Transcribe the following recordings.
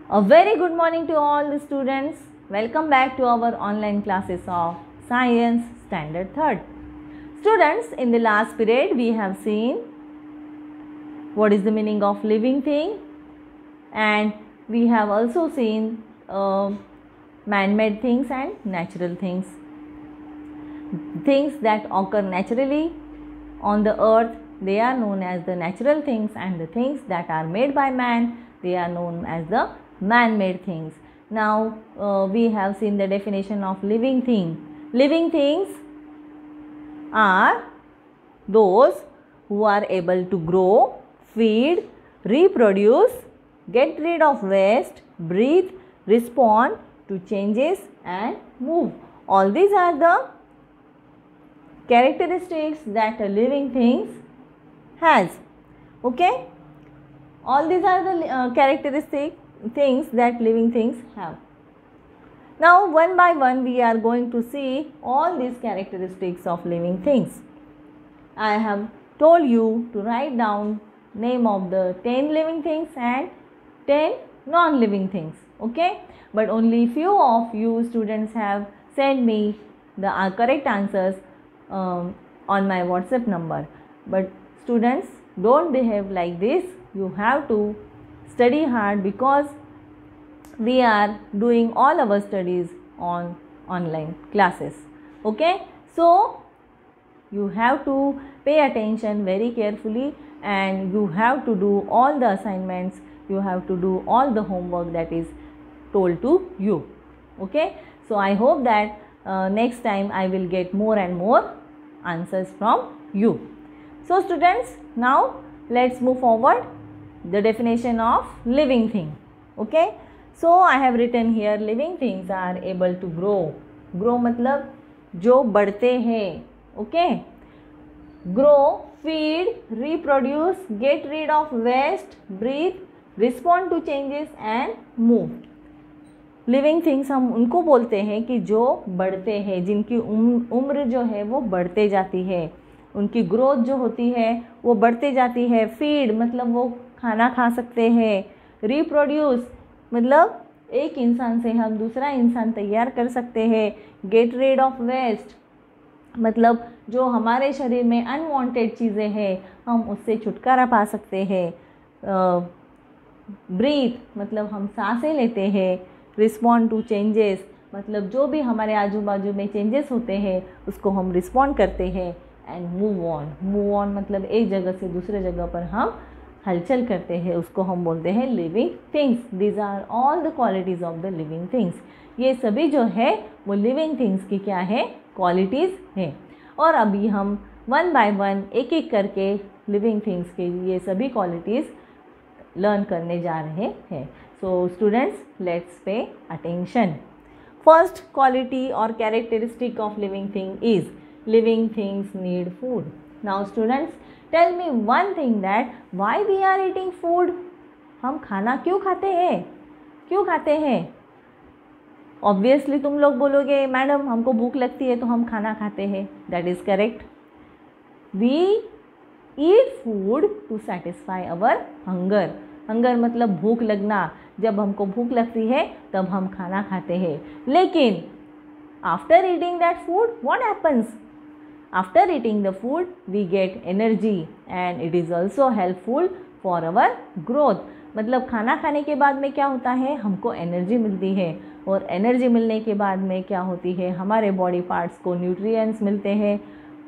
A very good morning to all the students. Welcome back to our online classes of Science Standard 3rd. Students, in the last period we have seen what is the meaning of living thing, and we have also seen man-made things and natural things. Things that occur naturally on the earth, they are known as the natural things, and the things that are made by man, they are known as the man-made things. Now we have seen the definition of living thing. Living things are those who are able to grow, feed, reproduce, get rid of waste, breathe, respond to changes and move. All these are the characteristics that a living things has. Okay, all these are the characteristic things that living things have. Now one by one we are going to see all these characteristics of living things. I have told you to write down name of the 10 living things and 10 non-living things. Okay, but only few of you students have sent me the correct answers on my WhatsApp number. But students, don't behave like this. You have to study hard, because we are doing all our studies on online classes. Okay, so you have to pay attention very carefully, and you have to do all the assignments, you have to do all the homework that is told to you. Okay, so I hope that next time I will get more and more answers from you. So students, now let's move forward. The definition of living thing. Okay, so I have written here, living things are able to grow. Grow मतलब जो बढ़ते हैं. Okay, grow, feed, reproduce, get rid of waste, breathe, respond to changes and move. Living things हम उनको बोलते हैं कि जो बढ़ते हैं, जिनकी उम्र जो है वो बढ़ते जाती है, उनकी ग्रोथ जो होती है वो बढ़ते जाती है. फीड मतलब वो खाना खा सकते हैं. रिप्रोड्यूस मतलब एक इंसान से हम दूसरा इंसान तैयार कर सकते हैं. गेट रिड ऑफ वेस्ट मतलब जो हमारे शरीर में अनवांटेड चीज़ें हैं हम उससे छुटकारा पा सकते हैं. ब्रीथ मतलब हम सांसें लेते हैं. रिस्पॉन्ड टू चेंजेस मतलब जो भी हमारे आजू बाजू में चेंजेस होते हैं उसको हम रिस्पॉन्ड करते हैं. And move on. Move on मतलब एक जगह से दूसरे जगह पर हम हलचल करते हैं, उसको हम बोलते हैं living things. These are all the qualities of the living things. ये सभी जो है वो लिविंग थिंग्स की क्या है, क्वालिटीज़ है. और अभी हम वन बाय वन एक एक करके लिविंग थिंग्स के ये सभी क्वालिटीज़ लर्न करने जा रहे हैं. So students, let's pay attention. First quality और characteristic of living thing is living things need food. Now students, tell me one thing, that why we are eating food. हम खाना क्यों खाते हैं, क्यों खाते हैं? ऑब्वियसली तुम लोग बोलोगे मैडम हमको भूख लगती है तो हम खाना खाते हैं. That is correct. We eat food to satisfy our hunger. Hunger मतलब भूख लगना. जब हमको भूख लगती है तब हम खाना खाते हैं. लेकिन after eating that food what happens? After eating the food, we get energy and it is also helpful for our growth. मतलब खाना खाने के बाद में क्या होता है, हमको एनर्जी मिलती है. और एनर्जी मिलने के बाद में क्या होती है, हमारे बॉडी पार्ट्स को न्यूट्रिएंट्स मिलते हैं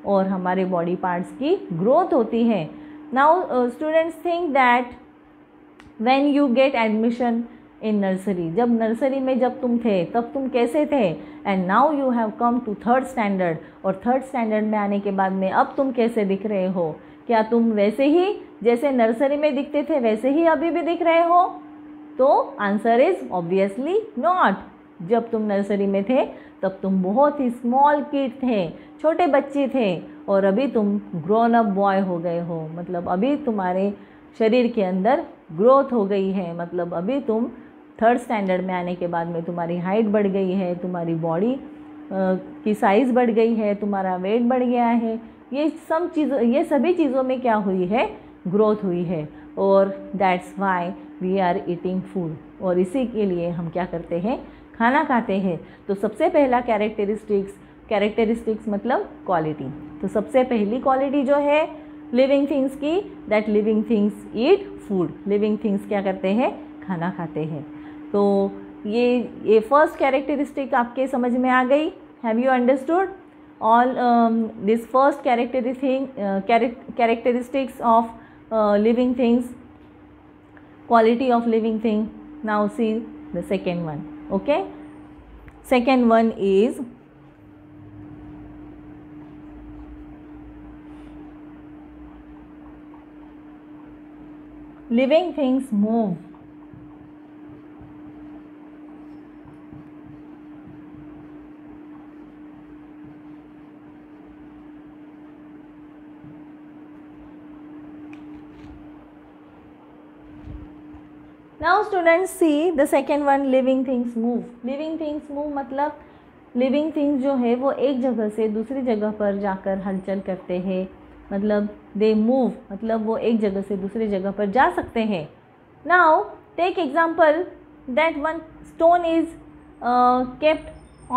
और हमारे बॉडी पार्ट्स की ग्रोथ होती है. Now students think that when you get admission in nursery, जब नर्सरी में जब तुम थे तब तुम कैसे थे, and now you have come to third standard, और थर्ड स्टैंडर्ड में आने के बाद में अब तुम कैसे दिख रहे हो? क्या तुम वैसे ही जैसे नर्सरी में दिखते थे वैसे ही अभी भी दिख रहे हो? तो आंसर इज ऑब्वियसली नॉट. जब तुम नर्सरी में थे तब तुम बहुत ही स्मॉल किड थे, छोटे बच्चे थे, और अभी तुम ग्रोन अप बॉय हो गए हो. मतलब अभी तुम्हारे शरीर के अंदर ग्रोथ हो गई है. मतलब अभी तुम थर्ड स्टैंडर्ड में आने के बाद में तुम्हारी हाइट बढ़ गई है, तुम्हारी बॉडी की साइज़ बढ़ गई है, तुम्हारा वेट बढ़ गया है. ये सभी चीज़ों में क्या हुई है, ग्रोथ हुई है. और that's why we are eating food, और इसी के लिए हम क्या करते हैं, खाना खाते हैं। तो सबसे पहला कैरेक्टरिस्टिक्स मतलब क्वालिटी। तो सबसे पहली क्वालिटी जो है लिविंग थिंग्स की, that living things eat food. Living things क्या करते हैं, खाना खाते हैं। तो ये फर्स्ट कैरेक्टरिस्टिक आपके समझ में आ गई। Have you understood all this first characteristics of living things, quality of living thing? Now see the second one. Okay, second one is living things move. Now students see the second one, living things move. Living things move मतलब living things जो है वो एक जगह से दूसरी जगह पर जाकर हलचल करते हैं, मतलब they move मतलब वो एक जगह से दूसरी जगह पर जा सकते हैं। Now take example that one stone is kept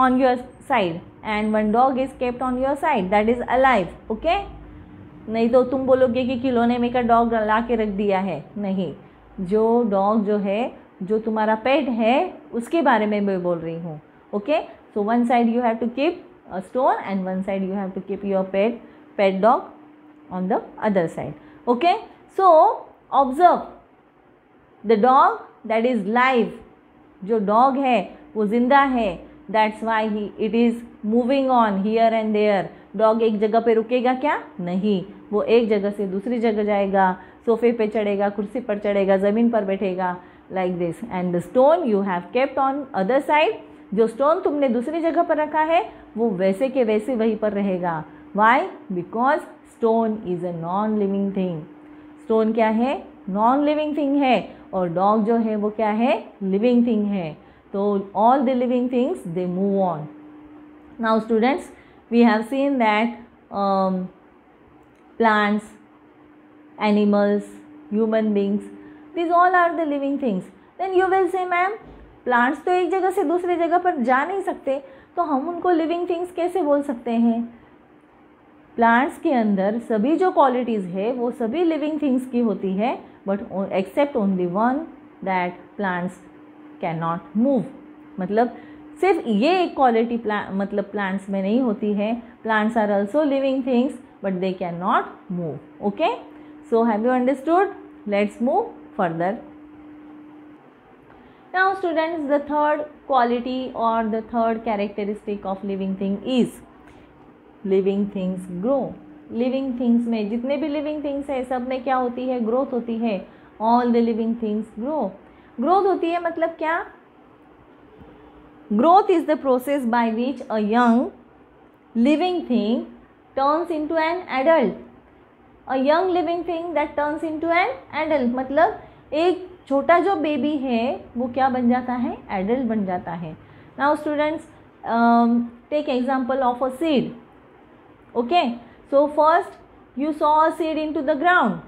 on your side and one dog is kept on your side, that is alive. Okay, नहीं तो तुम बोलोगे कि खिलौने में का डॉग ला के रख दिया है, नहीं, जो डॉग जो है, जो तुम्हारा पेट है, उसके बारे में मैं बोल रही हूँ। Okay, so one side you have to keep a stone and one side you have to keep your pet dog on the other side. Okay, so observe the dog that is live. जो dog है वो जिंदा है, that's why it is moving on here and there. Dog एक जगह पे रुकेगा क्या? नहीं, वो एक जगह से दूसरी जगह जाएगा, सोफे पे चढ़ेगा, कुर्सी पर चढ़ेगा, ज़मीन पर बैठेगा, like this. And the stone you have kept on other side, जो स्टोन तुमने दूसरी जगह पर रखा है वो वैसे के वैसे वहीं पर रहेगा. Why? Because stone is a non living thing. Stone क्या है? नॉन लिविंग थिंग है. और डॉग जो है वो क्या है? लिविंग थिंग है. तो all the living things they move on. Now students, we have seen that plants, animals, human beings, these all are the living things. Then you will say, ma'am, plants तो एक जगह से दूसरी जगह पर जा नहीं सकते, तो हम उनको living things कैसे बोल सकते हैं? प्लांट्स के अंदर सभी जो क्वालिटीज़ है वो सभी लिविंग थिंग्स की होती है, but except only one, that plants can not move. मतलब सिर्फ ये एक क्वालिटी मतलब प्लांट्स में नहीं होती है. Plants are also living things but they can not move. Okay, so have you understood? Let's move further. Now students, the third quality और the third characteristic of living thing is living things grow. Living things में जितने भी living things है सब में क्या होती है? ग्रोथ होती है. All the living things grow. Growth होती है मतलब क्या? Growth is the process by which a young living thing turns into an adult. A young living thing that turns into an adult. मतलब एक छोटा जो बेबी है वो क्या बन जाता है? एडल्ट बन जाता है. Now students, take example of a seed. Okay, so first you saw a seed into the ground,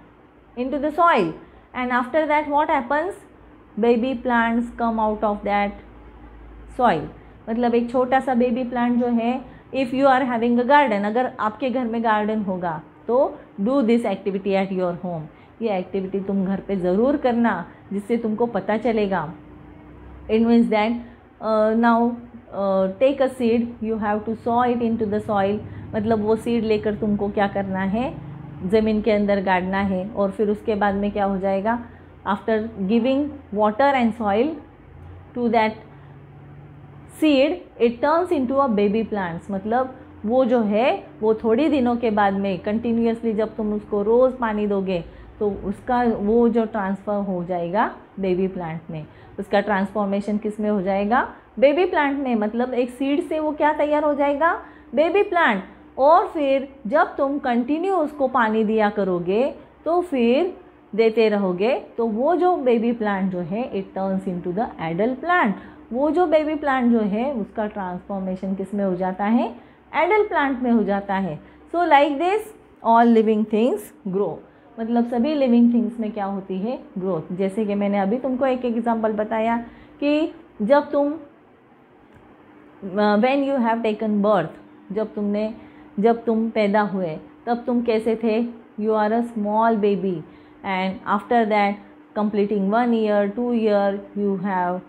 into the soil, and after that what happens? Baby plants come out of that soil. मतलब एक छोटा सा baby plant जो है, if you are having a garden, अगर आपके घर में गार्डन होगा तो do this activity at your home. ये एक्टिविटी तुम घर पे ज़रूर करना, जिससे तुमको पता चलेगा. It means that now take a seed, you have to sow it into the soil. मतलब वो सीड लेकर तुमको क्या करना है? ज़मीन के अंदर गाड़ना है. और फिर उसके बाद में क्या हो जाएगा? After giving water and soil to that seed, it turns into a baby plants. मतलब वो जो है वो थोड़ी दिनों के बाद में कंटिन्यूसली जब तुम उसको रोज़ पानी दोगे तो उसका वो जो ट्रांसफ़र हो जाएगा बेबी प्लांट में. उसका ट्रांसफॉर्मेशन किस में हो जाएगा? बेबी प्लांट में. मतलब एक सीड से वो क्या तैयार हो जाएगा? Baby plant. और फिर जब तुम कंटिन्यू उसको पानी दिया करोगे तो फिर देते रहोगे तो वो जो बेबी प्लांट जो है it turns into the adult plant. वो जो बेबी प्लांट जो है उसका ट्रांसफॉर्मेशन किस में हो जाता है? एडल्ट प्लांट में हो जाता है. So like this all living things grow. मतलब सभी लिविंग थिंग्स में क्या होती है, ग्रोथ। जैसे कि मैंने अभी तुमको एक एग्जांपल बताया कि जब तुम when you have taken birth, जब तुम पैदा हुए तब तुम कैसे थे, you are a small baby and after that completing 1 year 2 year you have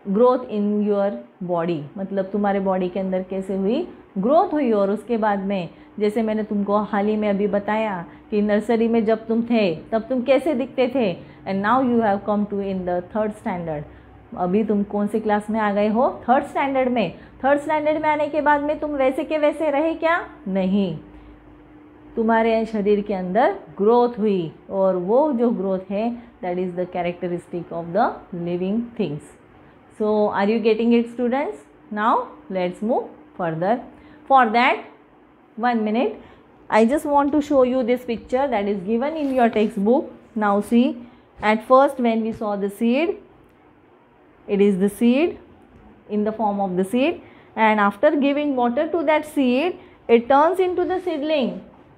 growth in your body, मतलब तुम्हारे बॉडी के अंदर कैसे हुई, ग्रोथ हुई। और उसके बाद में जैसे मैंने तुमको हाल ही में अभी बताया कि नर्सरी में जब तुम थे तब तुम कैसे दिखते थे, and now you have come to in the 3rd standard। अभी तुम कौन सी क्लास में आ गए हो, 3rd standard में। 3rd standard में आने के बाद में तुम वैसे के वैसे रहे क्या, नहीं, तुम्हारे शरीर के अंदर ग्रोथ हुई, और वो जो ग्रोथ है that is the characteristic of the living things. So are you getting it, students? Now let's move further. For that, 1 minute, I just want to show you this picture that is given in your textbook. Now see, at first when we saw the seed, it is the seed in the form of the seed, and after giving water to that seed, it turns into the seedling.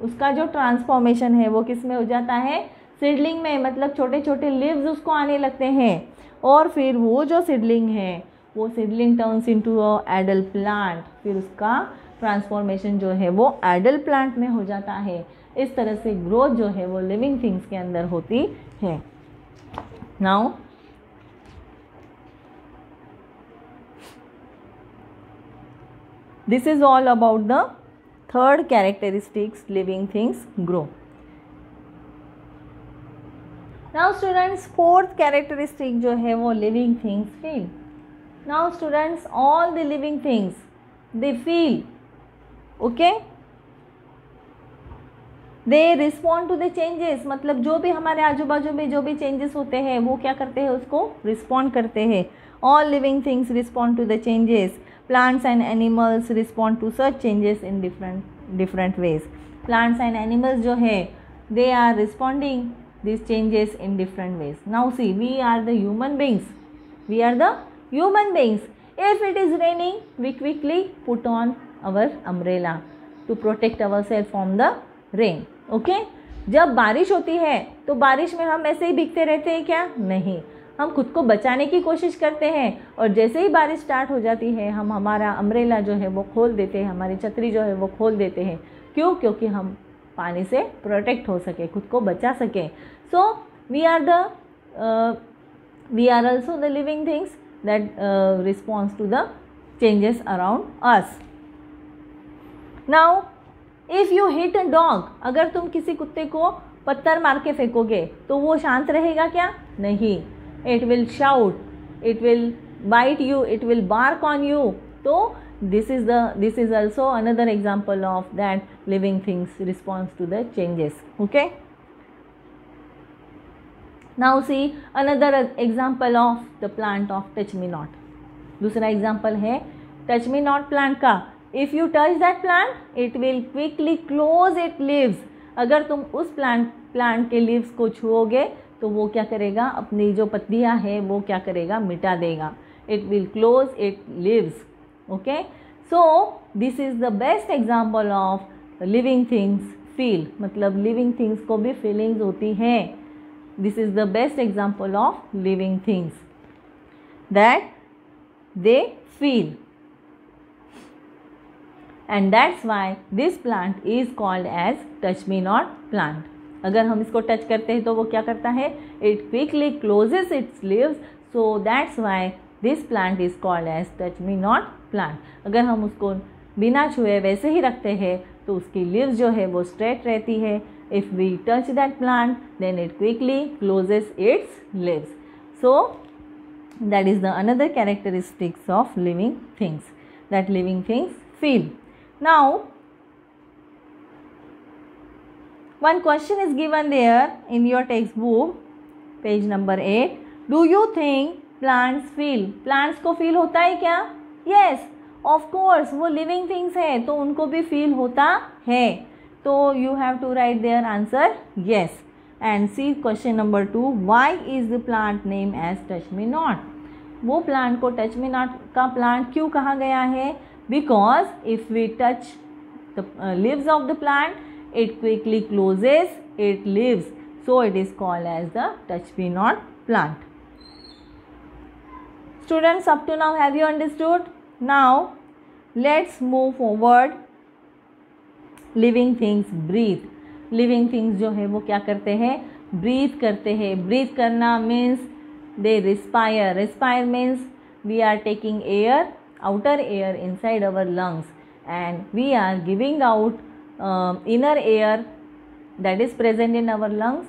उसका जो transformation है वो किस में हो जाता है, seedling में, मतलब छोटे छोटे लीव्स उसको आने लगते हैं, और फिर वो जो सीडलिंग है वो seedling turns into a adult plant, फिर उसका ट्रांसफॉर्मेशन जो है वो एडल्ट प्लांट में हो जाता है। इस तरह से ग्रोथ जो है वो लिविंग थिंग्स के अंदर होती है। Now this is all about the 3rd characteristics living things grow. Now students 4th characteristic जो है वो living things feel. Now students all the living things they feel, okay, they respond to the changes, मतलब जो भी हमारे आजू बाजू में जो भी चेंजेस होते हैं वो क्या करते हैं, उसको रिस्पॉन्ड करते हैं। All living things respond to the changes, plants and animals respond to such changes in different ways. Plants and animals जो है they are responding these changes in different ways. Now see, we are the human beings. We are the human beings. If it is raining, we quickly put on our umbrella to protect ourselves from the rain. Okay? जब बारिश होती है तो बारिश में हम ऐसे ही भीगते रहते हैं क्या, नहीं, हम खुद को बचाने की कोशिश करते हैं, और जैसे ही बारिश स्टार्ट हो जाती है हम हमारा अम्ब्रेला जो है वो खोल देते हैं, हमारी छतरी जो है वो खोल देते हैं। क्यों, क्योंकि हम पानी से प्रोटेक्ट हो सके, खुद को बचा सके। So we are also the living things that response to the changes around us. Now if you hit a dog, अगर तुम किसी कुत्ते को पत्थर मार के फेंकोगे तो वो शांत रहेगा क्या, नहीं, it will shout, it will bite you, it will bark on you. तो this is also another example of that living things response to the changes. Okay, now see another example of the plant of touch me not. दूसरा example है touch me not plant का। If you touch that plant it will quickly close it leaves. अगर तुम उस plant के leaves को छुओगे तो वो क्या करेगा, अपनी जो पत्तियाँ हैं वो क्या करेगा, मिटा देगा। It will close it leaves. Okay, so this is the best example of living things feel, मतलब लिविंग थिंग्स को भी फीलिंग्स होती हैं। This is the best example of living things that they feel, and that's why this plant is called as touch me not plant. अगर हम इसको touch करते हैं तो वो क्या करता है, it quickly closes its leaves, so that's why this plant is called as touch me not plant. अगर हम उसको बिना छुए वैसे ही रखते हैं तो उसकी leaves जो है वो straight रहती है. If we touch that plant then it quickly closes its leaves. So that is the another characteristics of living things, that living things feel. Now one question is given there in your textbook, page number 8. Do you think plants feel? Plants को feel होता है क्या? Yes, of course, वो living things है तो उनको भी feel होता है. तो you have to write their answer yes. And see question number 2. Why is the plant named as touch me not? वो प्लांट को टच मी नॉट का प्लांट क्यों कहा गया है? Because if we touch the leaves of the plant it quickly closes, it leaves. So it is called as the touch me not plant. Students, up to now have you understood? Now let's move forward. Living things breathe. Living things जो है वो क्या करते हैं? Breathe करते हैं. Breathe करना means they respire. Respire means we are taking air, outer air inside our lungs and we are giving out inner air that is present in our lungs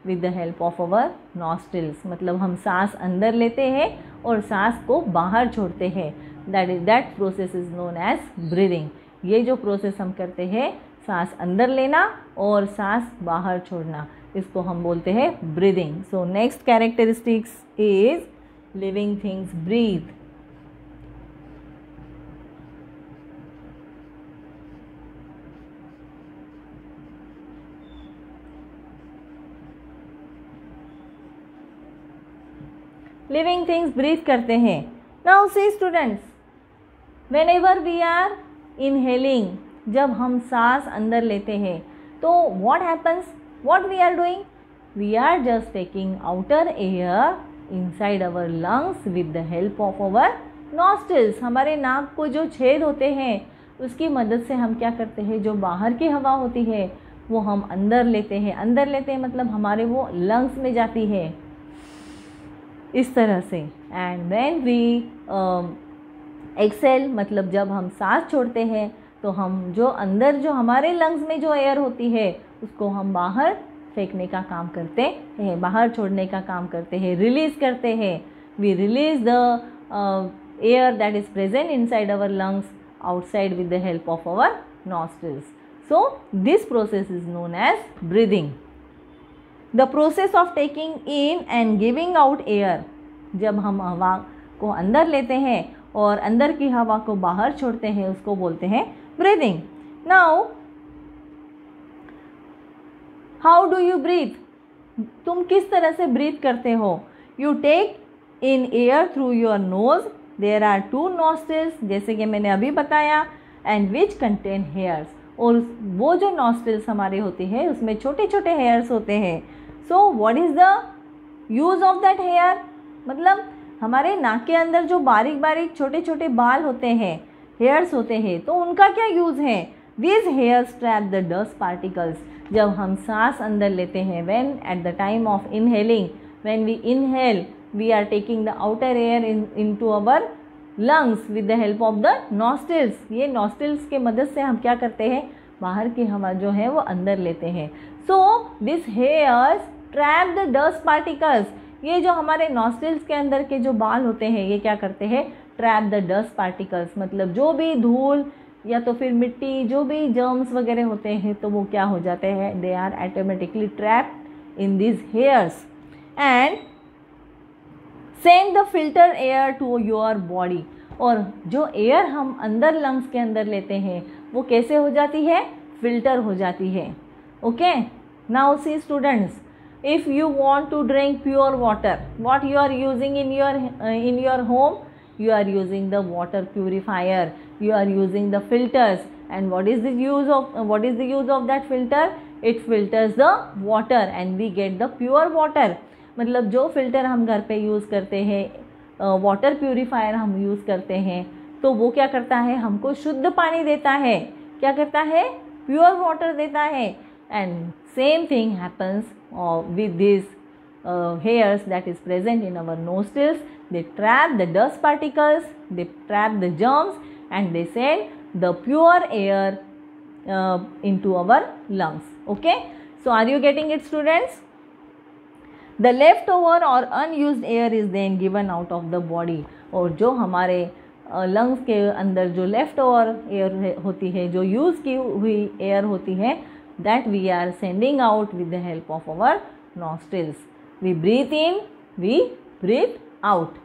with the help of our nostrils. मतलब हम सांस अंदर लेते हैं और सांस को बाहर छोड़ते हैं. That process is known as breathing. ये जो प्रोसेस हम करते हैं, सांस अंदर लेना और सांस बाहर छोड़ना, इसको हम बोलते हैं breathing. So next characteristics is living things breathe. Living things breathe करते हैं. Now see students, whenever we are inhaling, जब हम सांस अंदर लेते हैं तो what happens, what we are doing, we are just taking outer air inside our lungs with the help of our nostrils. हमारे नाक को जो छेद होते हैं उसकी मदद से हम क्या करते हैं, जो बाहर की हवा होती है वो हम अंदर लेते हैं. अंदर लेते हैं मतलब हमारे वो लंग्स में जाती है इस तरह से. एंड व्हेन वी एक्सेल मतलब जब हम सांस छोड़ते हैं तो हम जो अंदर जो हमारे लंग्स में जो एयर होती है उसको हम बाहर फेंकने का काम करते हैं, बाहर छोड़ने का काम करते हैं, रिलीज़ करते हैं. We release the air that is present inside our lungs outside with the help of our nostrils. So this process is known as breathing. The process of taking in and giving out air, जब हम हवा को अंदर लेते हैं और अंदर की हवा को बाहर छोड़ते हैं, उसको बोलते हैं breathing. Now how do you breathe? तुम किस तरह से ब्रीथ करते हो? You take in air through your nose. There are 2 nostrils, जैसे कि मैंने अभी बताया, एंड विच कंटेन हेयर्स. और वो जो नॉस्ट्रिल्स हमारे होते हैं उसमें छोटे छोटे हेयर्स होते हैं. So what is the use of that hair? मतलब हमारे नाक के अंदर जो बारीक बारीक छोटे छोटे बाल होते हैं, हेयर्स होते हैं, तो उनका क्या यूज़ है? These hairs trap the dust particles. जब हम सांस अंदर लेते हैं, when at the time of inhaling, when we inhale, we are taking the outer air into our lungs with the help of the nostrils. ये nostrils के मदद से हम क्या करते हैं, बाहर की हवा जो है वो अंदर लेते हैं. So these hairs trap the dust particles. ये जो हमारे नॉस्ट्रिल्स के अंदर के जो बाल होते हैं ये क्या करते हैं, ट्रैप द डस्ट पार्टिकल्स. मतलब जो भी धूल या तो फिर मिट्टी, जो भी जर्म्स वगैरह होते हैं तो वो क्या हो जाते हैं, they are automatically trapped in this hairs and send the filter air to your body. और जो एयर हम अंदर लंग्स के अंदर लेते हैं वो कैसे हो जाती है, फिल्टर हो जाती है. Okay, now see students, if you want to drink pure water, what you are using in your home, you are using the water purifier, you are using the filters. And what is the use of that filter? It filters the water and we get the pure water. मतलब जो filter हम घर पे use करते हैं, water purifier हम use करते हैं, तो वो क्या करता है, हमको शुद्ध पानी देता है. क्या करता है, प्योर वाटर देता है. And same thing happens with these hairs that is present in our nostrils. They trap the dust particles, they trap the germs, and they send the pure air into our lungs. Okay, so are you getting it, students? The leftover or unused air is then given out of the body. और जो हमारे lungs के अंदर जो left over air होती है, जो use की हुई एयर होती है, that we are sending out with the help of our nostrils. We breathe in, we breathe out.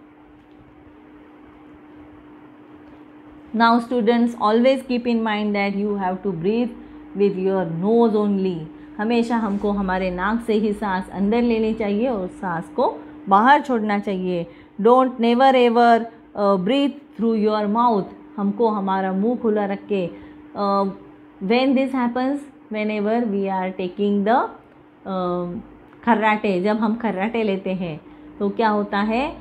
Now students, always keep in mind that you have to breathe with your nose only. हमेशा हमको हमारे नाक से ही सांस अंदर लेनी चाहिए और सांस को बाहर छोड़ना चाहिए. Don't never ever breathe through your mouth. हमको हमारा मुंह खुला रख के when this happens, whenever we are taking the खर्राटे, जब हम खर्राटे लेते हैं तो क्या होता है,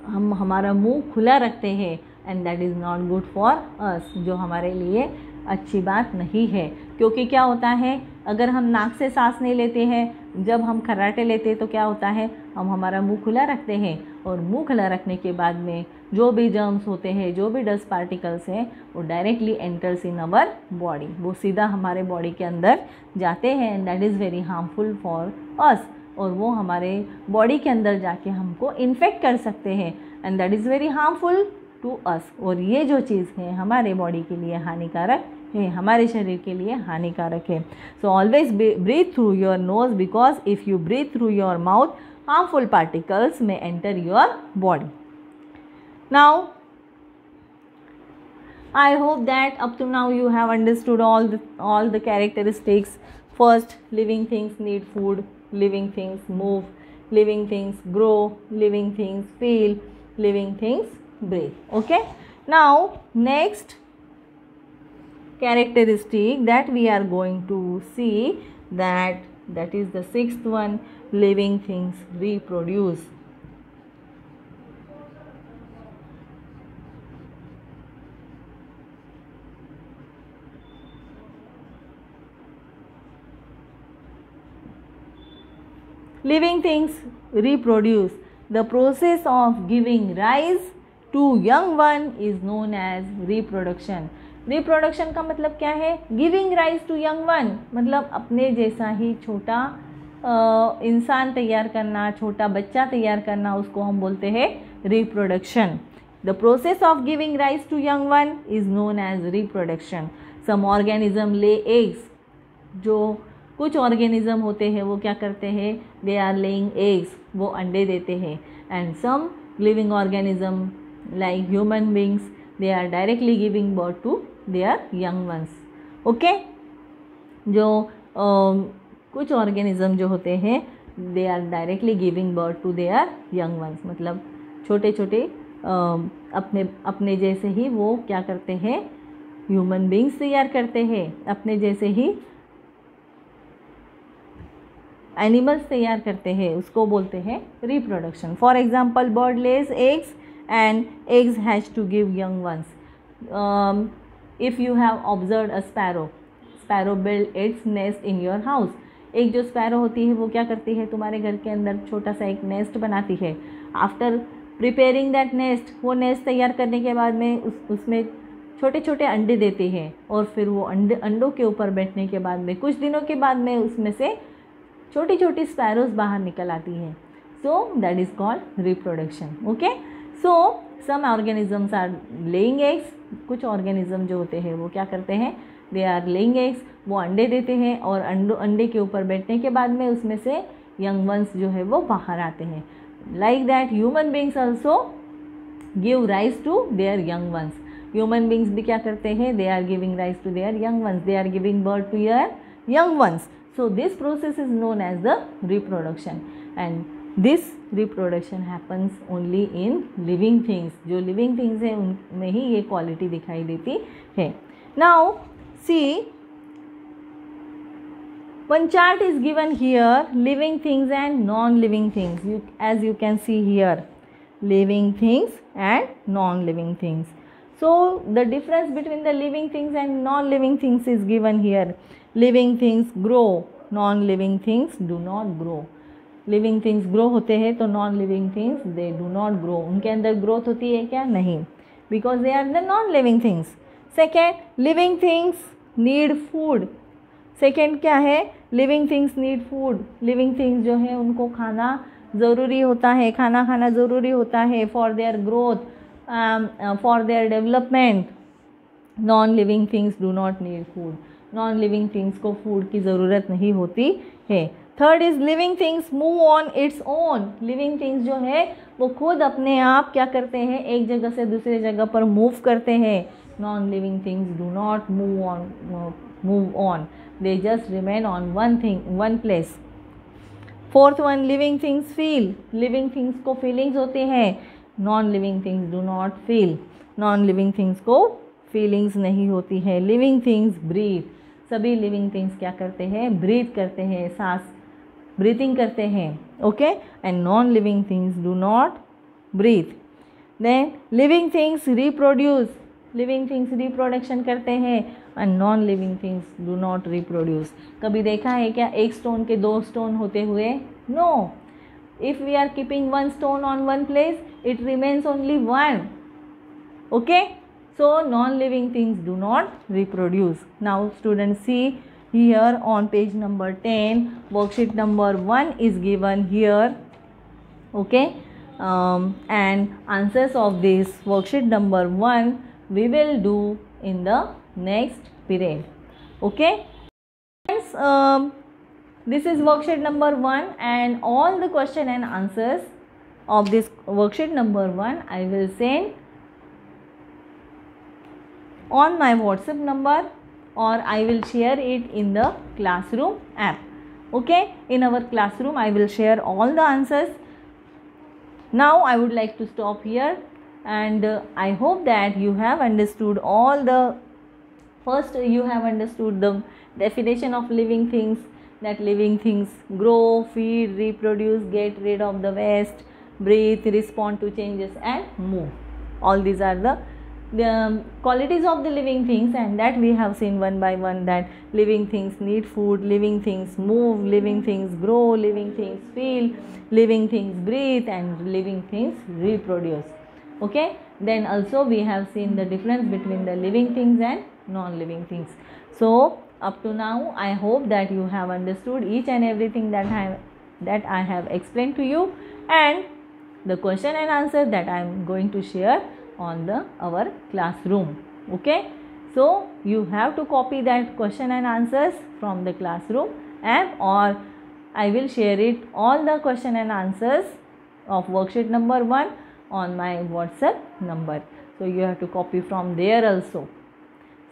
हम हमारा मुंह खुला रखते हैं and that is not good for us, जो हमारे लिए अच्छी बात नहीं है। क्योंकि क्या होता है, अगर हम नाक से सांस नहीं लेते हैं, जब हम खर्राटे लेते हैं तो क्या होता है, हम हमारा मुंह खुला रखते हैं और मुंह खुला रखने के बाद में जो भी जर्म्स होते हैं, जो भी डस्ट पार्टिकल्स हैं, वो directly enters in our body, वो सीधा हमारे बॉडी के अंदर जाते हैं and that is very harmful for us, और वो हमारे बॉडी के अंदर जाके हमको इन्फेक्ट कर सकते हैं and that is very harmful to us. और ये जो चीज़ है हमारे बॉडी के लिए हानिकारक है, हमारे शरीर के लिए हानिकारक है। So always breathe through your nose, because if you breathe through your mouth harmful particles may enter your body. Now I hope that up to now you have understood all the characteristics. First, living things need food, living things move, living things grow, living things feel, living things breathe. Okay, now next characteristic that we are going to see, that is the sixth one, living things reproduce. Living things reproduce. The process of giving rise to young one is known as reproduction. Reproduction का मतलब क्या है, giving rise to young one, मतलब अपने जैसा ही छोटा इंसान तैयार करना, छोटा बच्चा तैयार करना, उसको हम बोलते हैं reproduction. The process of giving rise to young one is known as reproduction. Some organism lay eggs, जो कुछ ऑर्गेनिज्म होते हैं वो क्या करते हैं, दे आर लेइंग एग्स, वो अंडे देते हैं। And some living organism like human beings, they are directly giving birth to their young ones. Okay, जो कुछ ऑर्गेनिज्म जो होते हैं they are directly giving birth to their young ones, मतलब छोटे छोटे अपने जैसे ही वो क्या करते हैं, ह्यूमन बींग्स तैयार करते हैं, अपने जैसे ही एनिमल्स तैयार करते हैं, उसको बोलते हैं reproduction. For example, bird Lay's eggs and eggs has to give young ones. If you have observed a sparrow build its nest in your house. एक जो स्पैरो होती है वो क्या करती है, तुम्हारे घर के अंदर छोटा सा एक नेस्ट बनाती है। आफ्टर प्रिपेयरिंग दैट नेस्ट, वो नेस्ट तैयार करने के बाद में उसमें छोटे छोटे अंडे देते हैं और फिर वो अंडों के ऊपर बैठने के बाद में कुछ दिनों के बाद में उसमें से छोटी छोटी स्पैरोज बाहर निकल आती हैं। So that is called reproduction. Okay, so some organisms are laying eggs, कुछ ऑर्गेनिज्म जो होते हैं वो क्या करते हैं, दे आर लेइंग एग्स, वो अंडे देते हैं और अंडे के ऊपर बैठने के बाद में उसमें से यंग वंस जो है वो बाहर आते हैं। Like that human beings also give rise to their young ones. Human beings भी क्या करते हैं, they are giving rise to their young ones, they are giving birth to their young ones. So this process is known as the reproduction and this reproduction happens only in living things. जो living things हैं उनमें ही ये quality दिखाई देती है। Now see, one chart is given here, living things and non-living things. As you can see here, living things and non-living things. So the difference between the living things and non-living things is given here. Living things grow, non-living things do not grow. Living things grow होते हैं तो non living things they do not grow. उनके अंदर growth होती है क्या, नहीं, because they are the non living things. Second, living things need food. Second क्या है, living things need food. Living things जो है उनको खाना ज़रूरी होता है, खाना खाना ज़रूरी होता है for their growth, for their development. Non living things do not need food. Non living things को फूड की ज़रूरत नहीं होती है। Third is living things move on its own. Living things जो है वो खुद अपने आप क्या करते हैं, एक जगह से दूसरे जगह पर मूव करते हैं। Non living things do not move on, they just remain on one place. Fourth one, living things feel. Living things को फीलिंग्स होते हैं, non living things do not feel. Non living things को feelings नहीं होती है। Living things breathe. सभी living things क्या करते हैं, ब्रीथ करते हैं, सांस ब्रीथिंग करते हैं. Okay, and non living things do not breathe. Then living things reproduce, living things reproduction करते हैं and non living things do not reproduce. कभी देखा है क्या एक स्टोन के दो स्टोन होते हुए? No. If we are keeping one stone on one place, it remains only one. Okay, so non-living things do not reproduce. Now students, see here on page number 10, worksheet number 1 is given here. Okay, and answers of this worksheet number 1 we will do in the next period. Okay friends, this is worksheet number 1 and all the question and answers of this worksheet number 1 I will send on my WhatsApp number or I will share it in the classroom app. Okay, in our classroom I will share all the answers. Now I would like to stop here and I hope that you have understood all the, first you have understood the definition of living things, that living things grow, feed, reproduce, get rid of the waste, breathe, respond to changes and move. All these are the qualities of the living things, and that we have seen one by one, that living things need food, living things move, living things grow, living things feel, living things breathe and living things reproduce. Okay, then also we have seen the difference between the living things and non-living things. So up to now I hope that you have understood each and everything that I have explained to you, and the question and answer that I am going to share on our classroom. Okay, so you have to copy that question and answers from the classroom app, or I will share it all the question and answers of worksheet number 1 on my WhatsApp number. So you have to copy from there also.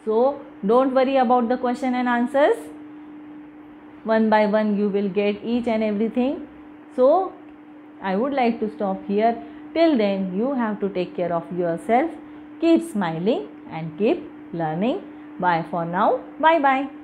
So don't worry about the question and answers. One by one you will get each and everything. So I would like to stop here. Till then, you have to take care of yourself. Keep smiling and keep learning. Bye for now. Bye bye.